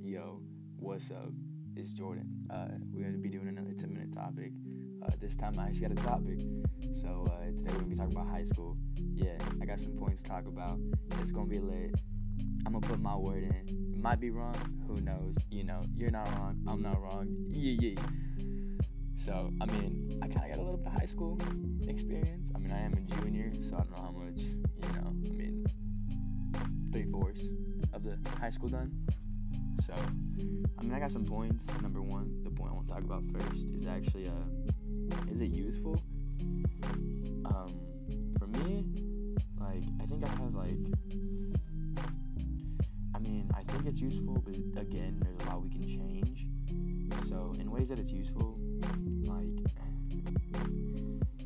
Yo, what's up? It's Jordan. We're going to be doing another 10-minute topic. This time I actually got a topic. So today we're going to be talking about high school. Yeah, I got some points to talk about. It's going to be lit. I'm going to put my word in. It might be wrong. Who knows? You know, you're not wrong. I'm not wrong. Yeah. So, I mean, I kind of got a little bit of high school experience. I mean, I am a junior, so I don't know how much, 3/4 of the high school done. So, I mean, I got some points. Number one, the point I want to talk about first is actually, is it useful? For me, I think I have, I think it's useful, but again, there's a lot we can change. So, in ways that it's useful,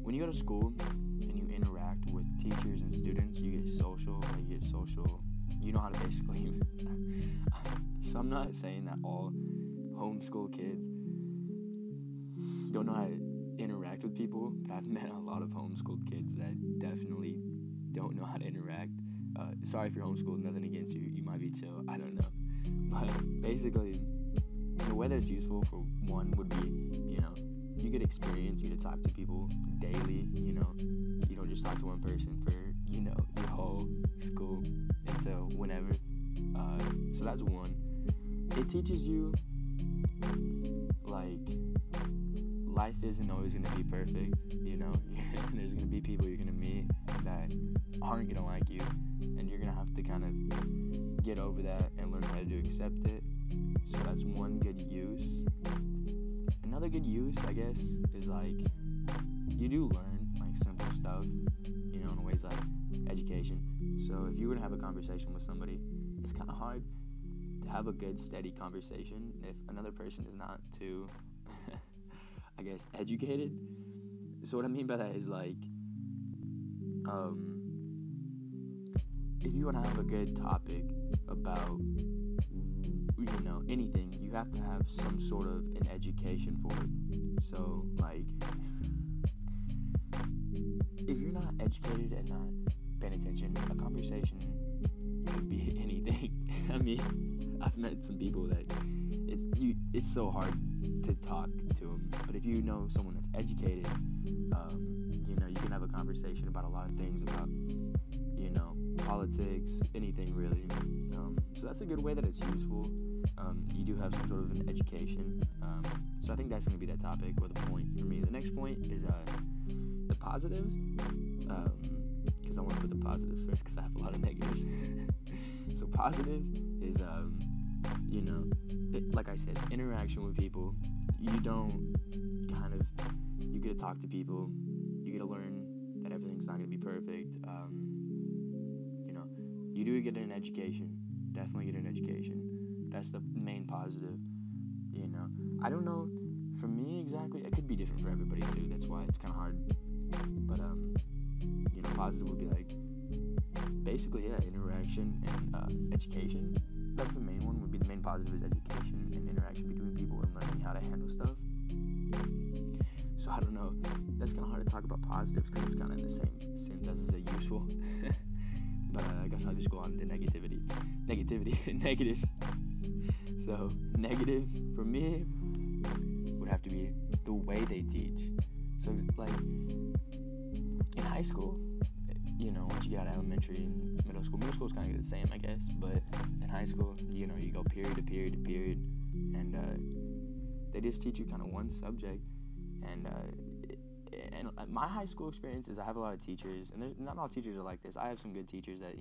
when you go to school and you interact with teachers and students, you get social, you know how to basically, so I'm not saying that all homeschool kids don't know how to interact with people, but I've met a lot of homeschooled kids that definitely don't know how to interact. Sorry if you're homeschooled, nothing against you, you might be chill, I don't know. But basically, the way that's useful for one would be, you get experience, you get to talk to people daily, you don't just talk to one person for, your whole school until whenever. So that's one. It teaches you, life isn't always going to be perfect, there's going to be people you're going to meet that aren't going to like you, and you're going to have to kind of get over that and learn how to accept it. So that's one good use. Another good use, I guess, is you do learn simple stuff, in ways like education. So if you were to have a conversation with somebody, it's kind of hard to have a good, steady conversation if another person is not too, I guess, educated. So what I mean by that is if you want to have a good topic about anything, you have to have some sort of an education for it. So, if you're not educated and not paying attention, a conversation could be anything. I mean, I've met some people that it's so hard to talk to them. But if you know someone that's educated, you can have a conversation about a lot of things, about, politics, anything really. So that's a good way that it's useful. You do have some sort of an education. So I think that's going to be that topic or the point for me. The next point is the positives. Because I want to put the positives first because I have a lot of negatives. So positives is, like I said, interaction with people. You get to talk to people. You get to learn that everything's not going to be perfect. You do get an education. Definitely get an education. That's the main positive, I don't know, for me exactly, it could be different for everybody too, that's why it's kind of hard, but, positive would be basically, interaction and education. That's the main one, would be the main positive is education and interaction between people and learning how to handle stuff. So I don't know, that's kind of hard to talk about positives because it's kind of in the same sense as is a useful. But I guess I'll just go on to negatives. So, negatives, for me, would have to be the way they teach. So, in high school, once you get out of elementary and middle school's kind of the same, I guess. But in high school, you go period to period to period. And they just teach you kind of one subject. And my high school experience is I have a lot of teachers, and not all teachers are like this. I have some good teachers that,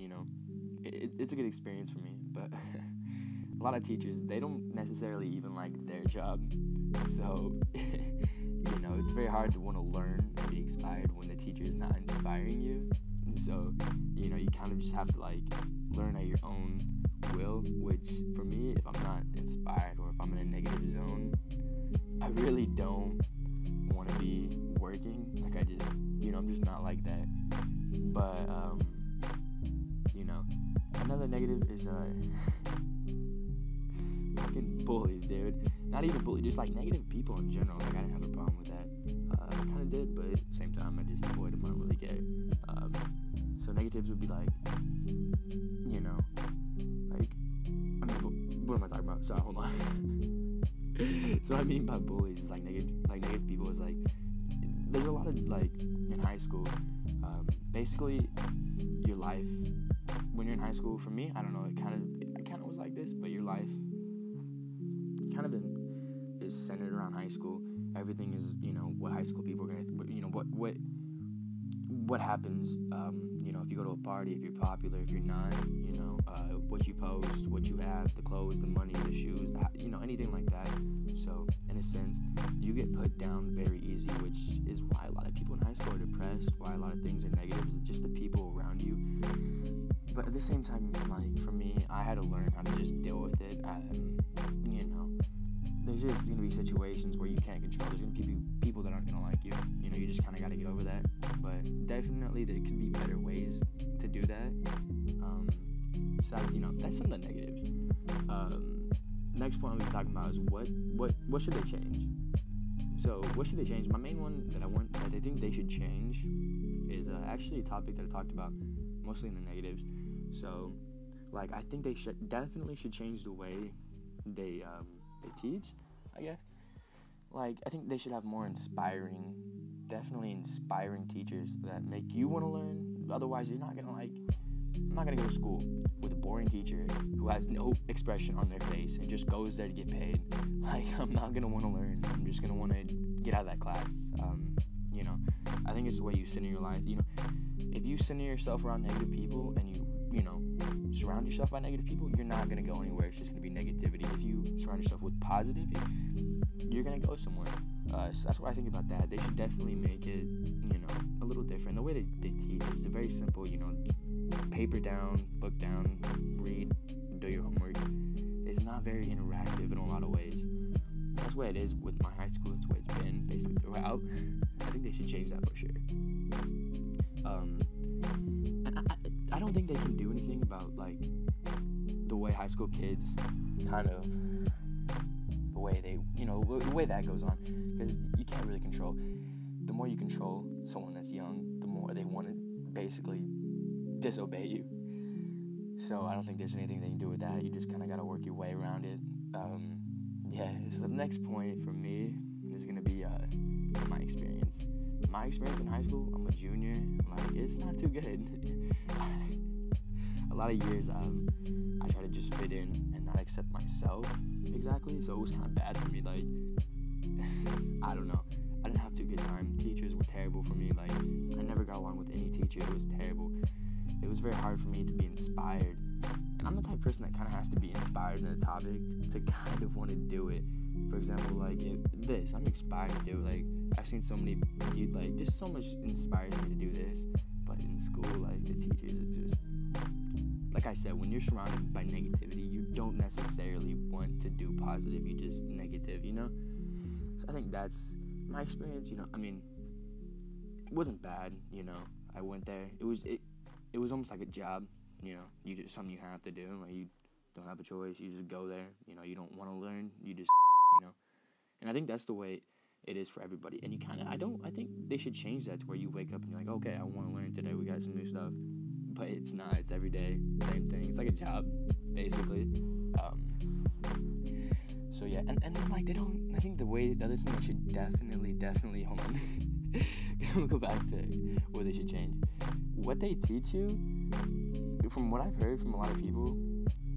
it's a good experience for me, but a lot of teachers, they don't necessarily even like their job, so, it's very hard to want to learn and be inspired when the teacher is not inspiring you, and so, you kind of just have to, learn at your own will, which, for me, if I'm not inspired or if I'm in a negative zone, I really don't want to be working, I'm just not like that, but, another negative is, fucking bullies, dude, not even bullies, just, negative people in general, I didn't have a problem with that, I kind of did, but at the same time, I just avoid them, I don't really care, so negatives would be, what am I talking about? Sorry, hold on. So what I mean by bullies is like negative people is like, there's a lot of like in high school, basically your life when you're in high school, for me, I don't know, it kind of was like this, but your life kind of is centered around high school. Everything is, what high school people are gonna, what happens, if you go to a party, if you're popular, if you're not, what you post, what you have, the clothes, the money, the shoes, anything like that. So, in a sense, you get put down very easy, which is why a lot of people in high school are depressed, why a lot of things are negative, is just the people around you. But at the same time, like, for me, I had to learn how to just deal with it. There's just going to be situations where you can't control. There's going to be people that aren't going to like you. You just kind of got to get over that. But definitely there could be better ways to do that. Besides, that's some of the negatives. Next point we'll be talking about is what should they change? So what should they change? My main one that I think they should change is actually a topic that I talked about mostly in the negatives. So, like, I think they definitely should change the way they teach, I guess. Like, I think they should have more inspiring teachers that make you want to learn. Otherwise, I'm not going to go to school with a boring teacher who has no expression on their face and just goes there to get paid. Like, I'm not going to want to learn. I'm just going to want to get out of that class. I think it's the way you center your life. If you center yourself around negative people and you surround yourself by negative people, you're not going to go anywhere. It's just going to be negativity. If you surround yourself with positivity, you're going to go somewhere. So that's what I think about that. They should definitely make it, a little different. The way they teach is very simple, paper down, book down, read, do your homework. It's not very interactive in a lot of ways. That's the way it is with my high school. It's the way it's been basically throughout. I think they should change that for sure. And I don't think they can do anything about, like, the way high school kids kind of, the way that goes on, because you can't really control. The more you control someone that's young, the more they want to basically disobey you. So I don't think there's anything they can do with that. You just kind of got to work your way around it. So the next point for me is going to be my experience. My experience in high school, I'm a junior. Like, it's not too good. A lot of years I try to just fit in and not accept myself exactly. So it was kind of bad for me. Like, I don't know. I didn't have too good time. Teachers were terrible for me. Like, I never got along with any teacher. It was terrible. It was very hard for me to be inspired. And I'm the type of person that kind of has to be inspired in a topic to kind of want to do it. For example, like I'm inspired to do it. Like, I've seen so many, like, just so much inspires me to do this. But in school, like, the teachers are just, like I said, when you're surrounded by negativity, you don't necessarily want to do positive. You just negative, So I think that's my experience. It wasn't bad. I went there. It was almost like a job. You just something you have to do. Like, you don't have a choice. You just go there. You don't want to learn. You just, And I think that's the way it is for everybody. And I think they should change that to where you wake up and you're like, okay, I want to learn today. We got some new stuff. But it's not. It's every day. Same thing. It's like a job, basically. So yeah, and then, like, they don't. I think the other thing they should definitely hold on. We'll go back to what they should change. What they teach you, from what I've heard from a lot of people,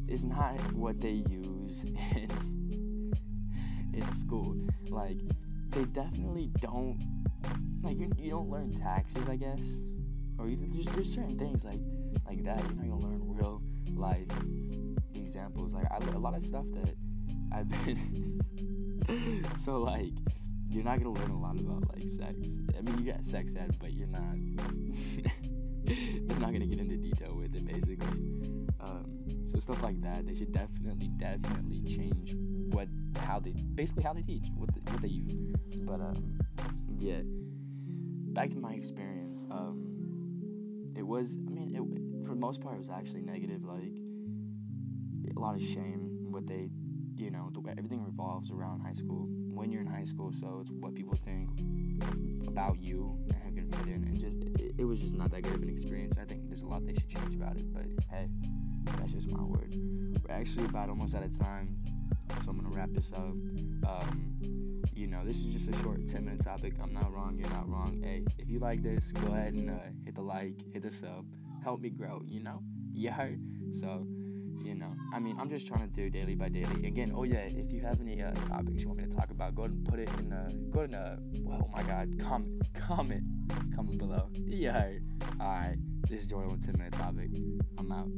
is not what they use in school. Like, they definitely don't. Like, you don't learn taxes, I guess, or there's certain things like that. You're not gonna learn real life examples. Like, a lot of stuff that I've been. So, like, you're not gonna learn a lot about, like, sex. I mean, you got sex ed, but you're not. They're not gonna get into detail with it, basically. So stuff like that, they should definitely change how they teach, what they use. But yeah, back to my experience. For the most part, it was actually negative. Like, a lot of shame. What they, everything revolves around high school. When you're in high school, so it's what people think about you and how you can fit in. And it was just not that good of an experience. I think there's a lot they should change about it. But hey, That's just my word. We're actually about almost out of time, so I'm gonna wrap this up. This is just a short 10-minute topic. I'm not wrong, you're not wrong. Hey, if you like this, go ahead and hit the like, hit the sub, help me grow, You heard? So, I'm just trying to do daily by daily. Again, if you have any topics you want me to talk about, go ahead and put it in comment below. You heard? Alright, this is Jordan with 10-minute topic. I'm out.